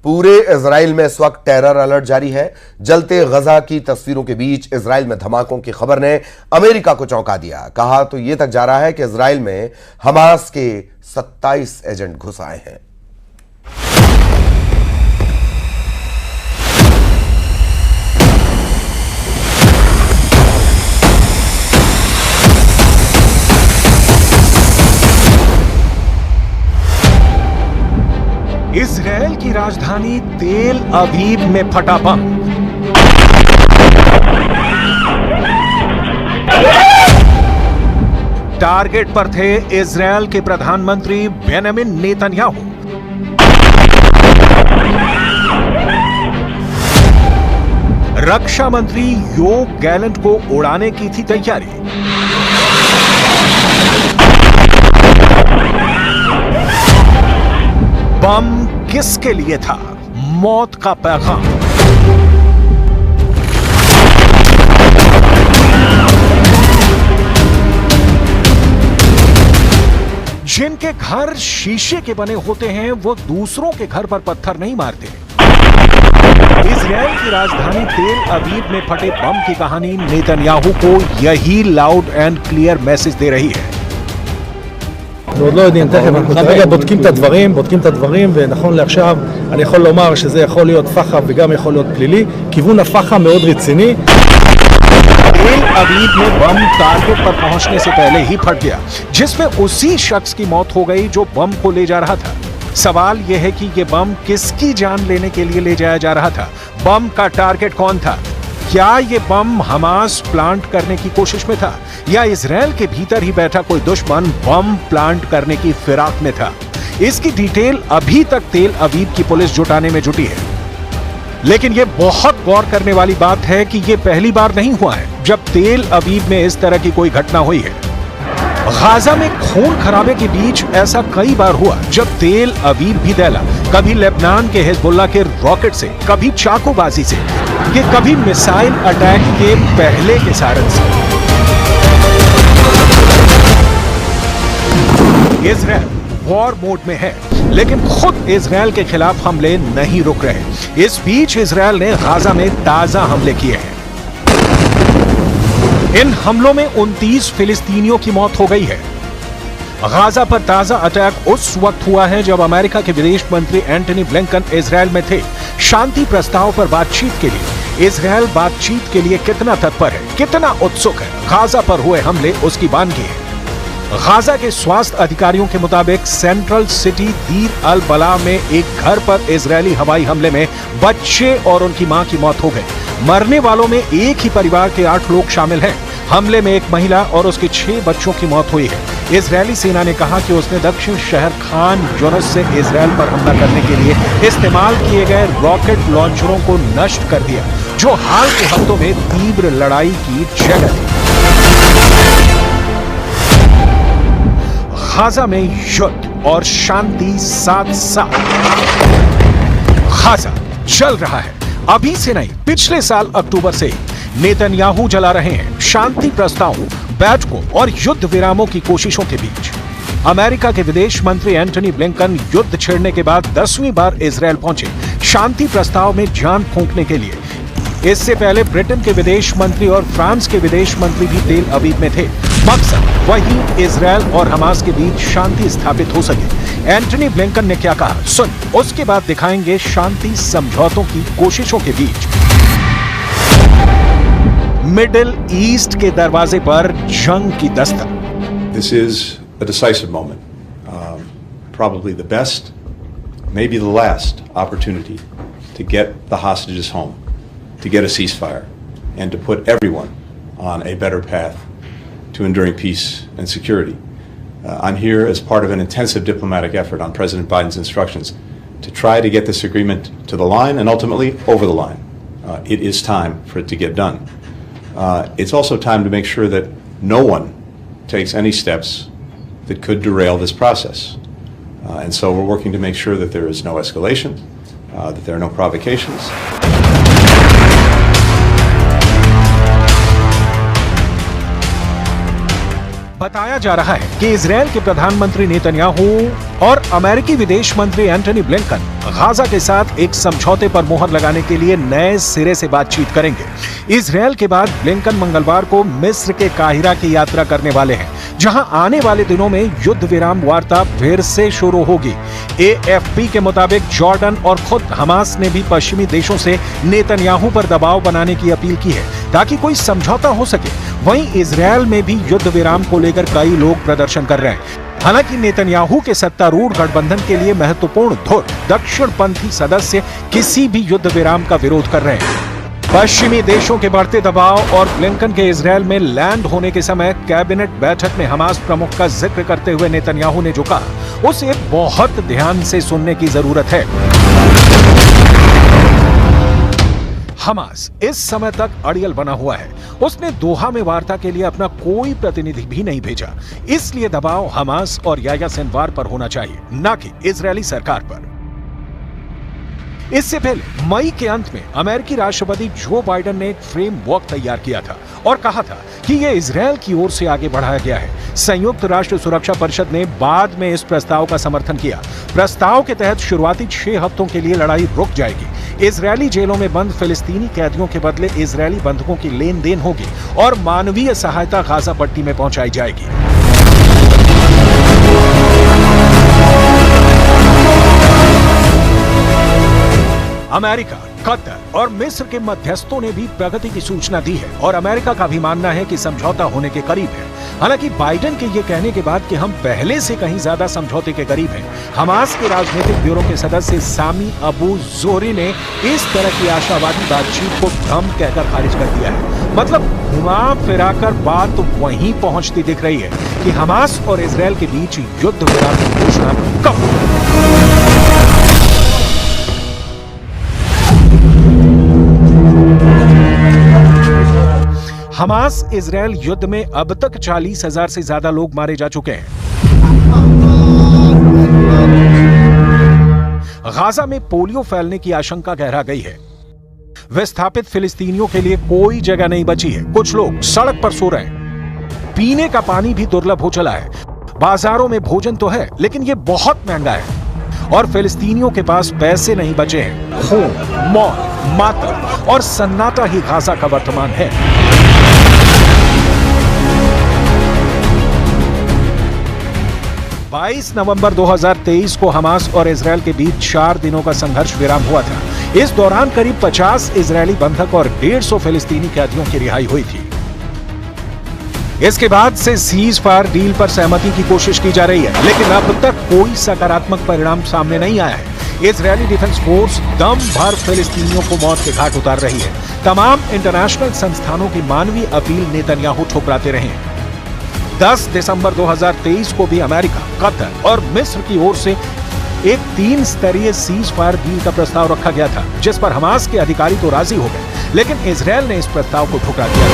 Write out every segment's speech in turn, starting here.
पूरे इजराइल में इस वक्त टेरर अलर्ट जारी है। जलते गजा की तस्वीरों के बीच इजराइल में धमाकों की खबर ने अमेरिका को चौंका दिया। कहा तो यह तक जा रहा है कि इजराइल में हमास के 27 एजेंट घुस आए हैं। इजराइल की राजधानी तेल अवीव में फटा बम। टारगेट पर थे इजराइल के प्रधानमंत्री बेंजामिन नेतन्याहू। रक्षा मंत्री योव गैलेंट को उड़ाने की थी तैयारी। बम किसके लिए था? मौत का पैगाम। जिनके घर शीशे के बने होते हैं वो दूसरों के घर पर पत्थर नहीं मारते। इजराइल की राजधानी तेल अवीव में फटे बम की कहानी नेतन्याहू को यही लाउड एंड क्लियर मैसेज दे रही है। עוד לא יודעים, תכף אנחנו כרגע בודקים את הדברים, ונכון לעכשיו אני יכול לומר שזה יכול להיות פח"ע וגם יכול להיות פלילי. כיוון הפח"ע מאוד רציני. तेल अवीव में बम टारगेट पर पहुंचने से पहले ही फट गया, जिसमें उसी शख्स की मौत हो गई जो बम को ले जा रहा था। सवाल यह है कि यह बम किसकी जान लेने के लिए ले जाया जा रहा था? बम का टारगेट कौन था? क्या यह बम हमास प्लांट करने की कोशिश में था या इजराइल के भीतर ही बैठा कोई दुश्मन बम प्लांट करने की फिराक में था? इसकी डिटेल अभी तक तेल अवीव की पुलिस जुटाने में जुटी है। लेकिन यह बहुत गौर करने वाली बात है कि यह पहली बार नहीं हुआ है जब तेल अवीव में इस तरह की कोई घटना हुई है। गाजा में खून खराबे के बीच ऐसा कई बार हुआ जब तेल अवीव भी दहला, कभी लेबनान के हिजबुल्लाह के रॉकेट से, कभी चाकूबाजी से, कि कभी मिसाइल अटैक के पहले के सारन से। इजराइल वॉर मोड में है, लेकिन खुद इजराइल के खिलाफ हमले नहीं रुक रहे। इस बीच इजराइल ने गाजा में ताजा हमले किए हैं। इन हमलों में 29 फिलिस्तीनियों की मौत हो गई है। गाजा पर ताजा अटैक उस वक्त हुआ है जब अमेरिका के विदेश मंत्री एंटनी ब्लिंकन इजराइल में थे। शांति प्रस्ताव पर बातचीत के लिए इजराइल बातचीत के लिए कितना तत्पर है, कितना उत्सुक है, गाजा पर हुए हमले उसकी बानगी है। गाजा के स्वास्थ्य अधिकारियों के मुताबिक सेंट्रल सिटी दीर अल बला में एक घर पर इजरायली हवाई हमले में बच्चे और उनकी मां की मौत हो गई। मरने वालों में एक ही परिवार के 8 लोग शामिल हैं। हमले में एक महिला और उसके 6 बच्चों की मौत हुई है। इजरायली सेना ने कहा कि उसने दक्षिण शहर खान यूनिस से इजराइल पर हमला करने के लिए इस्तेमाल किए गए रॉकेट लॉन्चरों को नष्ट कर दिया, जो हाल के हफ्तों में तीव्र लड़ाई की जगह थी। गाजा में युद्ध और शांति साथ साथ। गाजा चल रहा है, अभी से नहीं, पिछले साल अक्टूबर से नेतन्याहू चला रहे हैं शांति प्रस्तावों, बैठकों और युद्ध विरामों की कोशिशों के बीच। अमेरिका के विदेश मंत्री एंटनी ब्लिंकन युद्ध छेड़ने के बाद 10वीं बार इजराइल पहुंचे शांति प्रस्ताव में जान फूंकने के लिए। इससे पहले ब्रिटेन के विदेश मंत्री और फ्रांस के विदेश मंत्री भी तेल अवीव में थे। मकसद वही इजराइल और हमास के बीच शांति स्थापित हो सके। एंटनी ब्लिंकन ने क्या कहा सुन, उसके बाद दिखाएंगे शांति समझौतों की कोशिशों के बीच। मिडिल ईस्ट के दरवाजे पर जंग की Dastak. This is a decisive moment, probably the best, maybe the last opportunity to get the hostages home, to get a ceasefire, and to put everyone on a better path to enduring peace and security. I'm here as part of an intensive diplomatic effort on President Biden's instructions to try to get this agreement to the line and ultimately over the line. It is time for it to get done. It's also time to make sure that no one takes any steps that could derail this process. And so we're working to make sure that there is no escalation, that there are no provocations. बताया जा रहा है कि Israel के प्रधानमंत्री Netanyahu और अमेरिकी विदेश मंत्री एंटनी ब्लिंकन गाजा के साथ एक समझौते पर मुहर लगाने के लिए नए सिरे से बातचीत करेंगे। इजरायल के बाद ब्लिंकन मंगलवार को मिस्र के काहिरा की यात्रा करने वाले हैं, जहां आने वाले दिनों में युद्ध विराम वार्ता फिर से शुरू होगी। AFP के मुताबिक जॉर्डन और खुद हमास ने भी पश्चिमी देशों से नेतन्याहू पर दबाव बनाने की अपील की है ताकि कोई समझौता हो सके। वहीं इजरायल में भी युद्ध विराम को लेकर कई लोग प्रदर्शन कर रहे हैं। हालांकि नेतन्याहू के सत्तारूढ़ गठबंधन के लिए महत्वपूर्ण धुर दक्षिणपंथी सदस्य किसी भी युद्ध विराम का विरोध कर रहे हैं। पश्चिमी देशों के बढ़ते दबाव और ब्लिंकन के इजरायल में लैंड होने के समय कैबिनेट बैठक में हमास प्रमुख का जिक्र करते हुए नेतन्याहू ने जो कहा, उसे बहुत ध्यान से सुनने की जरूरत है। हमास इस समय तक अड़ियल बना हुआ है। उसने दोहा में वार्ता के लिए अपना कोई प्रतिनिधि भी नहीं भेजा। इसलिए दबाव हमास और याह्या सिनवार पर होना चाहिए, न कि इजरायली सरकार पर। इससे पहले मई के अंत में अमेरिकी राष्ट्रपति जो बाइडेन ने एक फ्रेमवर्क तैयार किया था और कहा था कि यह इजरायल की ओर से आगे बढ़ाया गया है। संयुक्त राष्ट्र सुरक्षा परिषद ने बाद में इस प्रस्ताव का समर्थन किया। प्रस्ताव के तहत शुरुआती 6 हफ्तों के लिए लड़ाई रुक जाएगी। इजरायली जेलों में बंद फिलिस्तीनी कैदियों के बदले इजरायली बंधकों की लेन देन होगी और मानवीय सहायता गाजा पट्टी में पहुंचाई जाएगी। अमेरिका, कतर और मिस्र के मध्यस्थों ने भी प्रगति की सूचना दी है और अमेरिका का भी मानना है कि समझौता होने के करीब है। हालांकि बाइडेन के ये कहने के बाद कि हम पहले से कहीं ज्यादा समझौते के करीब हैं, हमास के राजनीतिक ब्यूरो के सदस्य सामी अबू जोहरी ने इस तरह की आशावादी बातचीत को भ्रम कहकर खारिज कर दिया है। मतलब घुमा फिराकर बात वहीं पहुंचती दिख रही है कि हमास और इजरायल के बीच युद्ध विराम की घोषणा कब होगी। हमास इजरायल युद्ध में अब तक 40,000 से ज्यादा लोग मारे जा चुके हैं। गाजा में पोलियो फैलने की आशंका गहरा गई है। विस्थापित फिलिस्तीनियों के लिए कोई जगह नहीं बची है। कुछ लोग सड़क पर सो रहे हैं। पीने का पानी भी दुर्लभ हो चला है। बाजारों में भोजन तो है, लेकिन यह बहुत महंगा है और फिलिस्तीनियों के पास पैसे नहीं बचे हैं। खून, मौत, मातम और सन्नाटा ही गाजा का वर्तमान है। 22 नवंबर 2023 को हमास और इजरायल के बीच 4 दिनों का संघर्ष विराम हुआ था। इस दौरान करीब 50 इजरायली बंधक और 150 फिलिस्तीनी कैदियों की रिहाई हुई थी। इसके बाद से सीज फायर डील पर सहमति की कोशिश की जा रही है, लेकिन अब तक कोई सकारात्मक परिणाम सामने नहीं आया है। इजरायली डिफेंस फोर्स दम भर फिलिस्तीनियों को मौत के घाट उतार रही है। तमाम इंटरनेशनल संस्थानों की मानवीय अपील नेतन्याहू ठुकराते रहे हैं। 10 दिसंबर 2023 को भी अमेरिका, कतर और मिस्र की ओर से एक 3 स्तरीय सीज फायर डील का प्रस्ताव रखा गया था, जिस पर हमास के अधिकारी तो राजी हो गए, लेकिन इजरायल ने इस प्रस्ताव को ठुकरा दिया।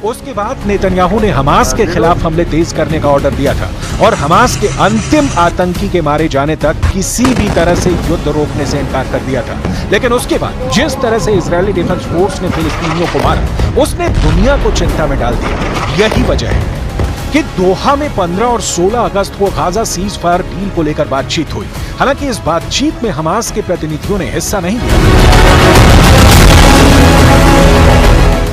उसके बाद नेतन्याहू ने हमास के खिलाफ हमले तेज करने का ऑर्डर दिया था और हमास के अंतिम आतंकी के मारे जाने तक किसी भी तरह से युद्ध रोकने से इनकार कर दिया था। लेकिन उसके बाद जिस तरह से इजरायली डिफेंस फोर्स ने फिलिस्तीनियों को मारा, उसने दुनिया को चिंता में डाल दिया। यही वजह है कि दोहा में 15 और 16 अगस्त को गाजा सीज फायर डील को लेकर बातचीत हुई। हालांकि इस बातचीत में हमास के प्रतिनिधियों ने हिस्सा नहीं लिया।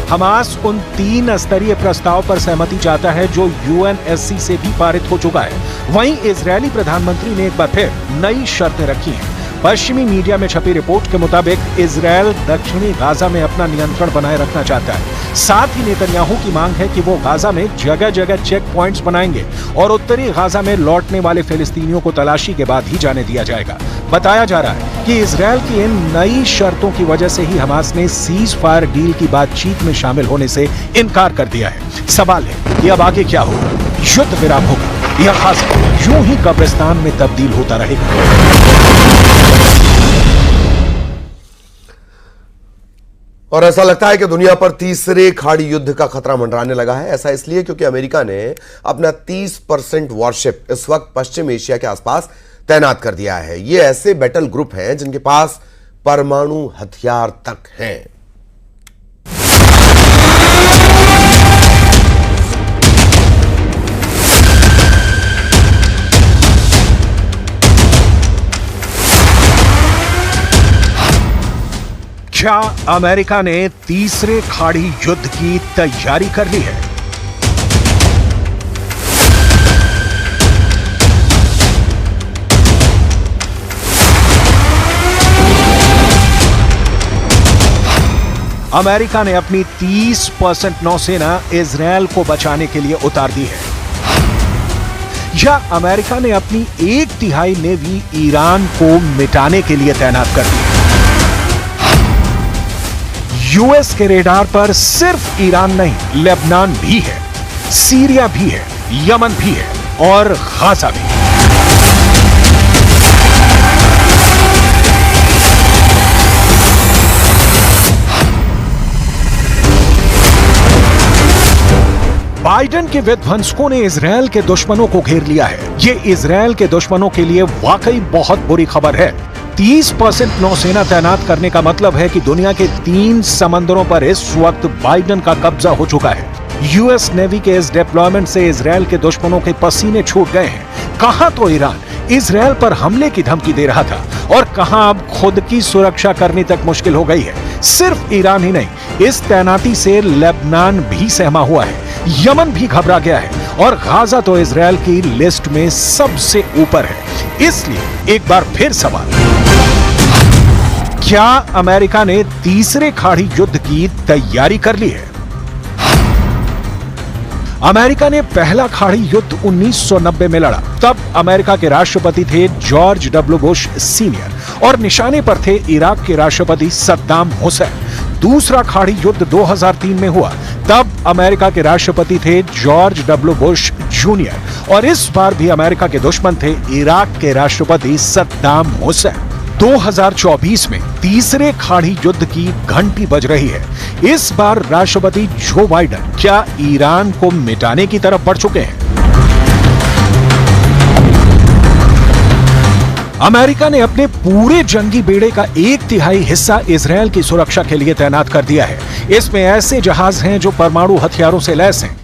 हमास उन 3 स्तरीय प्रस्ताव पर सहमति चाहता है जो UNSC से भी पारित हो चुका है। वहीं इजरायली प्रधानमंत्री ने एक बार फिर नई शर्तें रखी हैं। पश्चिमी मीडिया में छपी रिपोर्ट के मुताबिक इजरायल दक्षिणी गाजा में अपना नियंत्रण बनाए रखना चाहता है। साथ ही नेतन्याहू की मांग है कि वो गाजा में जगह जगह चेक पॉइंट्स बनाएंगे और उत्तरी गाजा में लौटने वाले फिलिस्तीनियों को तलाशी के बाद ही जाने दिया जाएगा। बताया जा रहा है कि इजरायल की इन नई शर्तों की वजह से ही हमास ने सीज फायर डील की बातचीत में शामिल होने से इनकार कर दिया है। सवाल है कि अब आगे क्या होगा? युद्ध विराम होगा या गाजा यूं ही कब्रिस्तान में तब्दील होता रहेगा? और ऐसा लगता है कि दुनिया पर तीसरे खाड़ी युद्ध का खतरा मंडराने लगा है। ऐसा इसलिए क्योंकि अमेरिका ने अपना 30% वॉरशिप इस वक्त पश्चिम एशिया के आसपास तैनात कर दिया है। ये ऐसे बैटल ग्रुप हैं जिनके पास परमाणु हथियार तक हैं। क्या अमेरिका ने तीसरे खाड़ी युद्ध की तैयारी कर ली है? अमेरिका ने अपनी 30% नौसेना इजरायल को बचाने के लिए उतार दी है, या अमेरिका ने अपनी 1/3 नेवी ईरान को मिटाने के लिए तैनात कर दी है। यूएस के रेडार पर सिर्फ ईरान नहीं, लेबनान भी है, सीरिया भी है, यमन भी है और गाजा भी। बाइडेन के विध्वंसकों ने इजरायल के दुश्मनों को घेर लिया है। ये इजरायल के दुश्मनों के लिए वाकई बहुत बुरी खबर है। 30% नौसेना तैनात करने का मतलब है कि दुनिया के 3 समंदरों पर इस वक्त बाइडेन का कब्जा हो चुका है। यूएस नेवी के इस डिप्लॉयमेंट से इजरायल के दुश्मनों के पसीने छूट गए हैं। कहां तो ईरान इजरायल पर हमले की धमकी दे रहा था और कहां अब खुद की सुरक्षा करनी तक मुश्किल हो गई है। सिर्फ ईरान ही नहीं, इस तैनाती से लेबनान भी सहमा हुआ है, यमन भी घबरा गया है और गाजा तो इजरायल की लिस्ट में सबसे ऊपर है। इसलिए एक बार फिर सवाल, क्या अमेरिका ने तीसरे खाड़ी युद्ध की तैयारी कर ली है? अमेरिका ने पहला खाड़ी युद्ध 1990 में लड़ा। तब अमेरिका के राष्ट्रपति थे जॉर्ज डब्ल्यू बुश सीनियर और निशाने पर थे इराक के राष्ट्रपति सद्दाम हुसैन। दूसरा खाड़ी युद्ध 2003 में हुआ। तब अमेरिका के राष्ट्रपति थे जॉर्ज डब्ल्यू बुश जूनियर और इस बार भी अमेरिका के दुश्मन थे इराक के राष्ट्रपति सद्दाम हुसैन। 2024 में तीसरे खाड़ी युद्ध की घंटी बज रही है। इस बार राष्ट्रपति जो बाइडेन क्या ईरान को मिटाने की तरफ बढ़ चुके हैं? अमेरिका ने अपने पूरे जंगी बेड़े का 1/3 हिस्सा इजरायल की सुरक्षा के लिए तैनात कर दिया है। इसमें ऐसे जहाज हैं जो परमाणु हथियारों से लैस हैं,